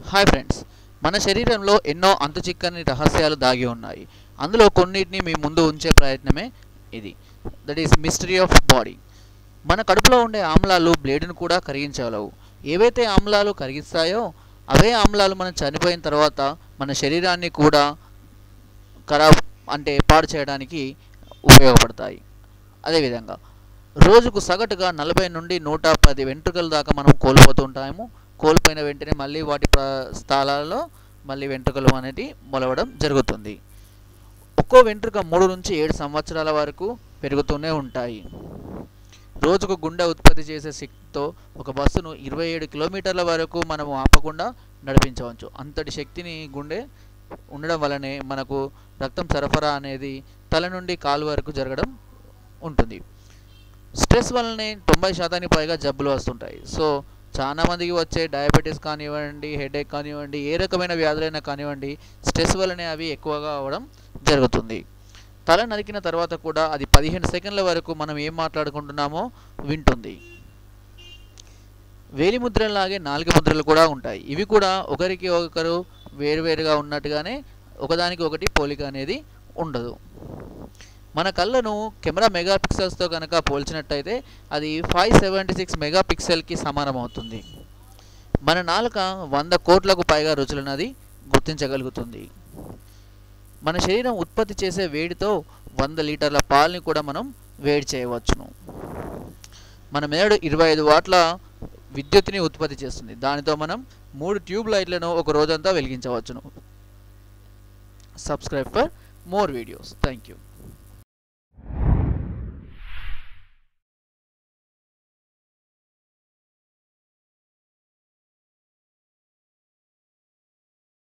Hi friends, మన శరీరంలో ఎన్నో అంతుచిక్కని రహస్యాలు దాగి ఉన్నాయి. అందులో కొన్నిటిని మీ ముందు ఉంచే ప్రయత్నమే ఇది. That is mystery of body. మన కడుపులో ఉండే ఆమ్లాలు బ్లేడును కూడా కరిగించగలవు. ఏవైతే ఆమ్లాలు కరిగిస్తాయో అవే ఆమ్లాలు మనం చనిపోయిన తర్వాత మన శరీరాన్ని కూడా ఖరాబ్ పాడు చేయడానికి ఉపయోగపడతాయి. అదేవిధంగా రోజుకు సగటుగా 40 నుండి 110 వెంట్రుకల దాకా మనం కోల్పోతుంటాము. కోల్పోయిన వెంటనే మళ్ళీ వాటి స్థలాలలో మళ్ళీ వెంట్రుకలు అనేవి మొలవడం జరుగుతుంది. ఒక్కో వెంట్రుక 3 నుంచి 7 సంవత్సరాల వరకు పెరుగుతూనే ఉంటాయి. రోజుకు గుండె ఉత్పత్తి చేసే శక్తితో ఒక బస్సును 27 కిలోమీటర్ల వరకు మనము ఆపకుండా నడిపించవచ్చు. అంతటి శక్తిని గుండె ఉండడం వల్లనే మనకు రక్తం సరఫరా అనేది తల నుండి కాలు వరకు జరగడం ఉంటుంది. స్ట్రెస్ వల్లనే 90% పైగా జబ్బులు వస్తుంటాయి. సో చాలామందికి వచ్చే డయాబెటీస్ కానివ్వండి, హెడేక్ కానివ్వండి, ఏ రకమైన వ్యాధులైనా కానివ్వండి, స్ట్రెస్ వల్లనే అవి ఎక్కువగా అవ్వడం జరుగుతుంది. తల నరికిన తర్వాత కూడా అది 15 సెకండ్ల వరకు మనం ఏం మాట్లాడుకుంటున్నామో వింటుంది. వేలి ముద్రలాగే నాలుగు ముద్రలు కూడా ఉంటాయి. ఇవి కూడా ఒకరికి ఒకరు వేరువేరుగా ఉన్నట్టుగానే ఒకదానికి ఒకటి పోలిక అనేది ఉండదు. మన కళ్ళను కెమెరా మెగాపిక్సెల్స్తో కనుక పోల్చినట్టయితే అది 576 మెగాపిక్సెల్కి సమానమవుతుంది. మన నాలుక 100 కోట్లకు పైగా రుచులన్నది గుర్తించగలుగుతుంది. మన శరీరం ఉత్పత్తి చేసే వేడితో 100 లీటర్ల పాలని కూడా మనం వేడి చేయవచ్చును. మన మెదడు 25 వాట్ల విద్యుత్తుని ఉత్పత్తి చేస్తుంది. దానితో మనం 3 ట్యూబ్ లైట్లను ఒక రోజంతా వెలిగించవచ్చును. Subscribe for more videos. Thank you.